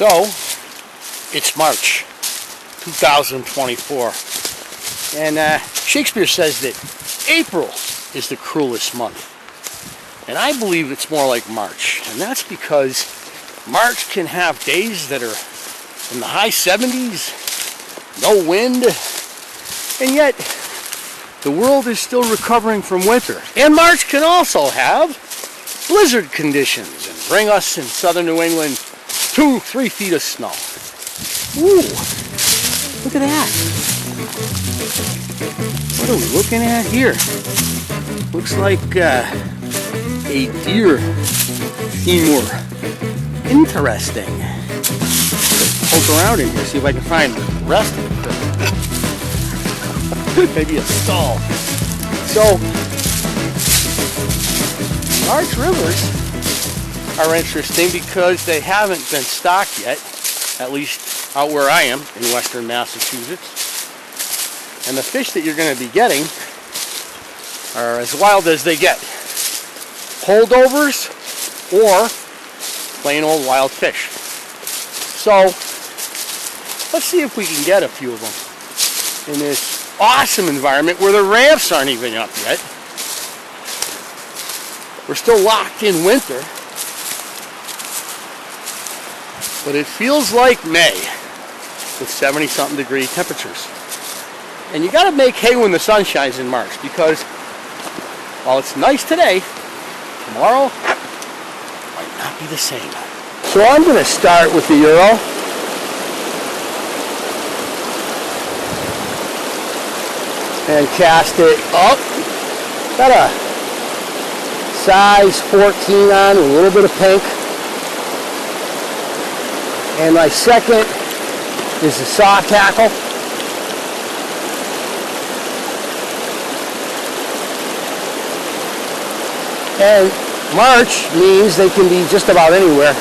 So, it's March 2024, and Shakespeare says that April is the cruelest month, and I believe it's more like March, and that's because March can have days that are in the high 70s, no wind, and yet the world is still recovering from winter. And March can also have blizzard conditions and bring us in southern New England 2-3 feet of snow. Ooh, look at that. What are we looking at here? Looks like a deer femur. Interesting. Poke around in here, see if I can find the rest of it. Maybe a stall. So, March rivers are interesting because they haven't been stocked yet, at least out where I am in western Massachusetts. And the fish that you're going to be getting are as wild as they get. Holdovers or plain old wild fish. So let's see if we can get a few of them in this awesome environment where the ramps aren't even up yet. We're still locked in winter, but it feels like May with 70-something degree temperatures. And you got to make hay when the sun shines in March, because while it's nice today, tomorrow might not be the same. So I'm going to start with the Euro. And cast it up. Got a size 14 on with a little bit of pink. And my second is the soft tackle. And March means they can be just about anywhere.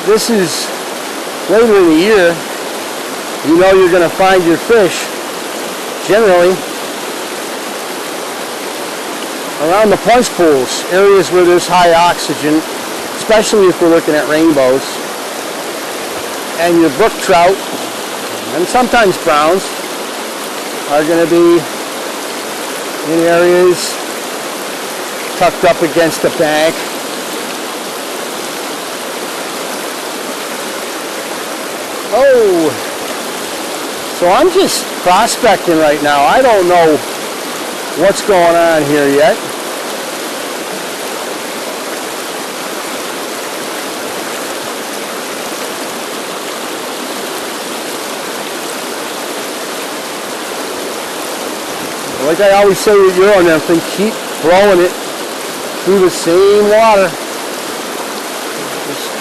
This is later in the year. You know you're going to find your fish generally around the punch pools, areas where there's high oxygen, especially if we're looking at rainbows. And your brook trout, and sometimes browns, are going to be in areas tucked up against the bank. Oh! So I'm just prospecting right now. I don't know what's going on here yet. Like I always say with Euro nymphing, keep throwing it through the same water.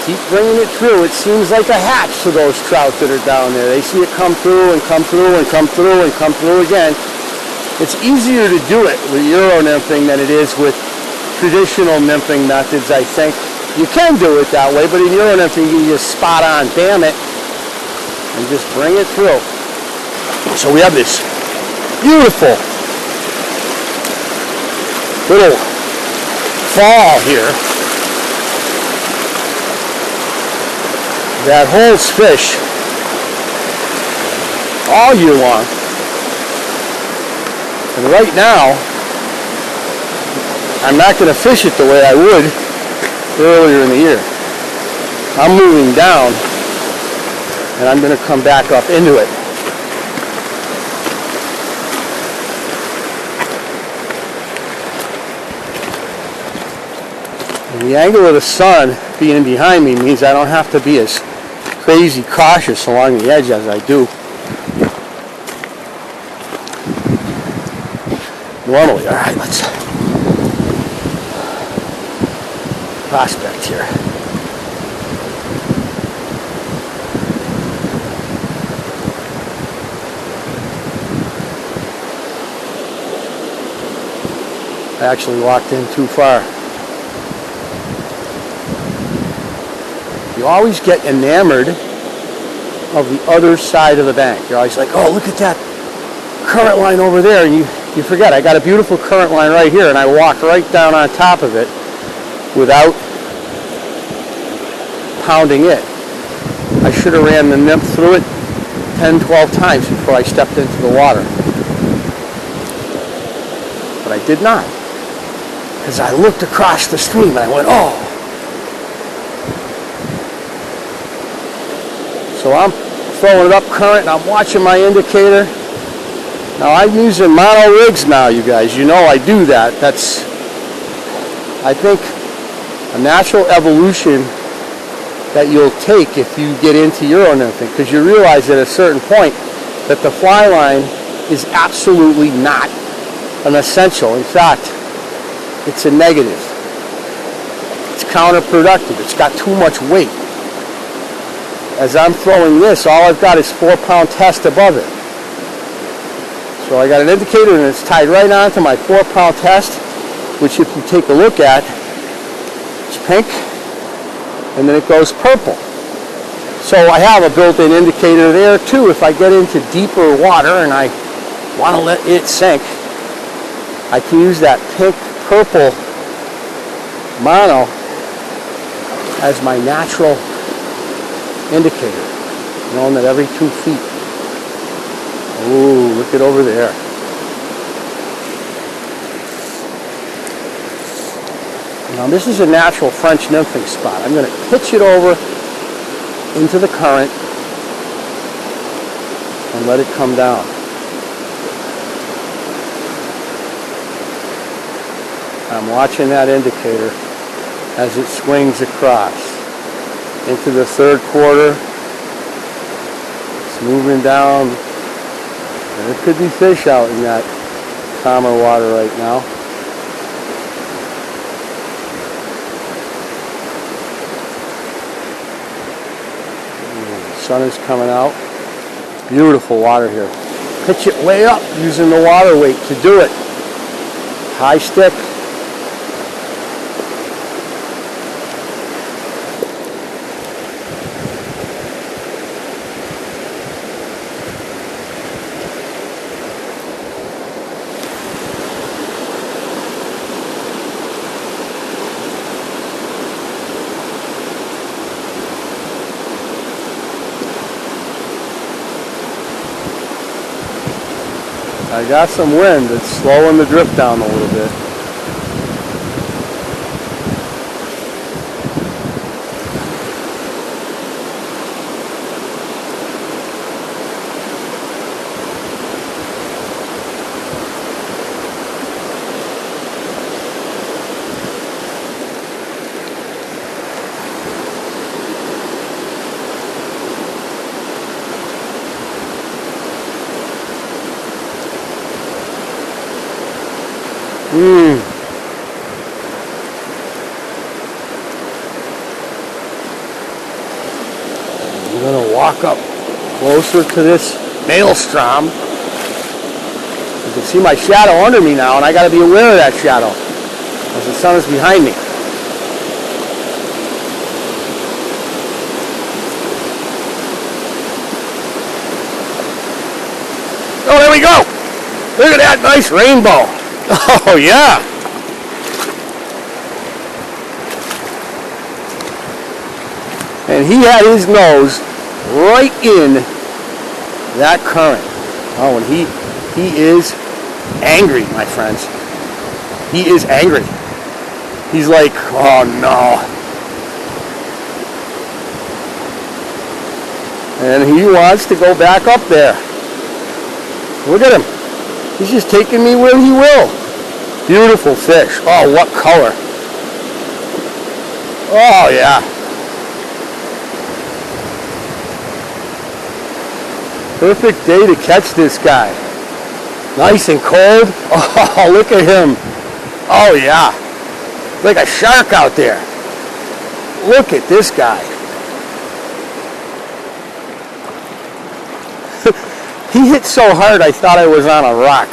Keep bringing it through. It seems like a hatch to those trout that are down there. They see it come through and come through and come through and come through again. It's easier to do it with Euro nymphing than it is with traditional nymphing methods, I think. You can do it that way, but in Euro nymphing you just spot on, damn it, and just bring it through. So we have this beautiful little fall here that holds fish all year long. And right now, I'm not going to fish it the way I would earlier in the year. I'm moving down, and I'm going to come back up into it. And the angle of the sun being behind me means I don't have to be as crazy cautious along the edge as I do normally. All right, let's prospect here. I actually walked in too far. You always get enamored of the other side of the bank. You're always like, oh, look at that current line over there. And you forget, I got a beautiful current line right here, and I walk right down on top of it without pounding it. I should have ran the nymph through it 10, 12 times before I stepped into the water. But I did not. Because I looked across the stream and I went, oh. So I'm throwing it up current and I'm watching my indicator. Now I'm using mono rigs now, you guys. You know I do that. That's, I think, a natural evolution that you'll take if you get into Euro nymphing, because you realize at a certain point that the fly line is absolutely not an essential. In fact, it's a negative. It's counterproductive. It's got too much weight. As I'm throwing this, all I've got is 4-pound test above it. So I got an indicator and it's tied right onto my 4-pound test, which if you take a look at, it's pink and then it goes purple. So I have a built-in indicator there too. If I get into deeper water and I want to let it sink, I can use that pink-purple mono as my natural indicator, knowing that every 2 feet. Ooh, look at over there. Now this is a natural French nymphing spot. I'm going to pitch it over into the current and let it come down. I'm watching that indicator as it swings across into the third quarter. It's moving down. And there could be fish out in that calmer water right now. The sun is coming out. Beautiful water here. Pitch it way up using the water weight to do it. High stick. I got some wind that's slowing the drift down a little bit. I'm going to walk up closer to this maelstrom. You can see my shadow under me now, and I got to be aware of that shadow as the sun is behind me. Oh, there we go. Look at that nice rainbow. Oh, yeah. And he had his nose right in that current. Oh, and he is angry, my friends. He is angry. He's like, oh, no. And he wants to go back up there. Look at him. He's just taking me where he will. Beautiful fish. Oh, what color. Oh, yeah. Perfect day to catch this guy. Nice and cold. Oh, look at him. Oh, yeah. Like a shark out there. Look at this guy. He hit so hard I thought I was on a rock.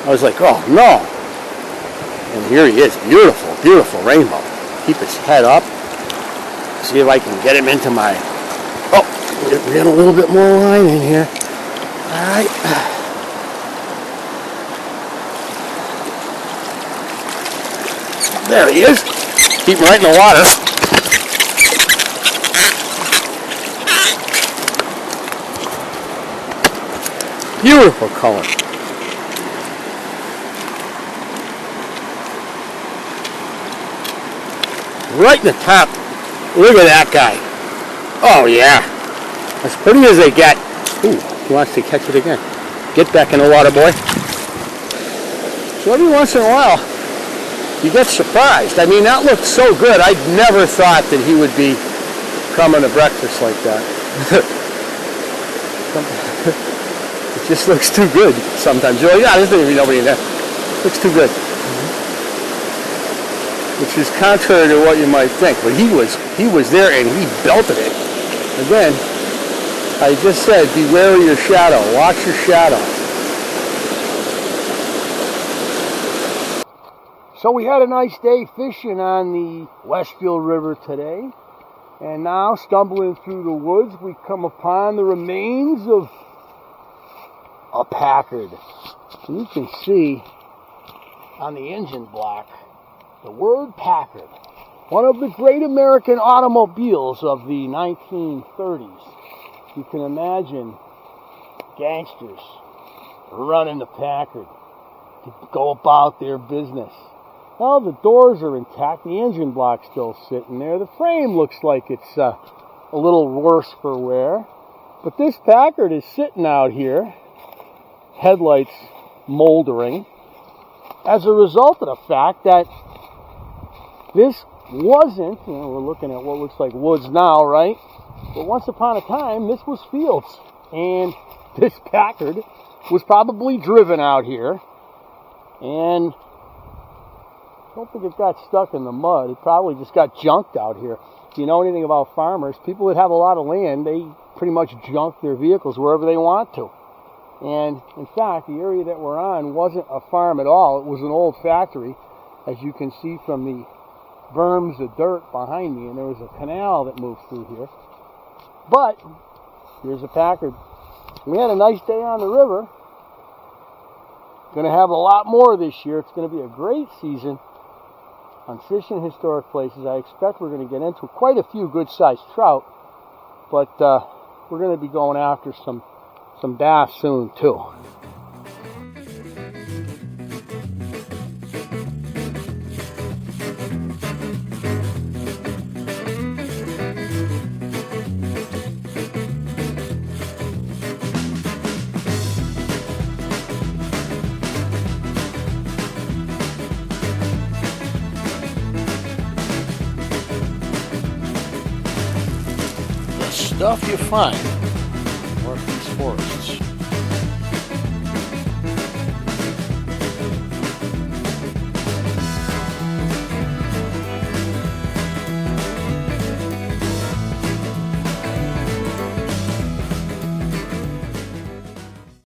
I was like, oh no. And here he is. Beautiful, beautiful rainbow. Keep his head up. See if I can get him into my... Oh, we got a little bit more line in here. Alright. There he is. Keep him right in the water. Beautiful color. Right in the top. Look at that guy. Oh yeah. As pretty as they get. Ooh, he wants to catch it again. Get back in the water, boy. So every once in a while, you get surprised. I mean, that looked so good. I never thought that he would be coming to breakfast like that. It just looks too good sometimes. You're like, yeah, there's going to be nobody in there. Looks too good. Which is contrary to what you might think. But he was there and he belted it. Again, I just said, beware of your shadow. Watch your shadow. So we had a nice day fishing on the Westfield River today. And now, stumbling through the woods, we come upon the remains of a Packard. And you can see on the engine block the word Packard. One of the great American automobiles of the 1930s. You can imagine gangsters running the Packard to go about their business. Well, the doors are intact. The engine block's still sitting there. The frame looks like it's a little worse for wear. But this Packard is sitting out here, headlights moldering, as a result of the fact that this wasn't, we're looking at what looks like woods now, right? But once upon a time, this was fields. And this Packard was probably driven out here. And I don't think it got stuck in the mud. It probably just got junked out here. If you know anything about farmers, people that have a lot of land, they pretty much junk their vehicles wherever they want to. And in fact, the area that we're on wasn't a farm at all. It was an old factory, as you can see from the berms of dirt behind me, and there was a canal that moved through here. But here's a Packard. We had a nice day on the river. Going to have a lot more this year. It's going to be a great season on fishing historic places. I expect we're going to get into quite a few good-sized trout, but we're going to be going after some bass soon too. Stuff you find in northeast forests.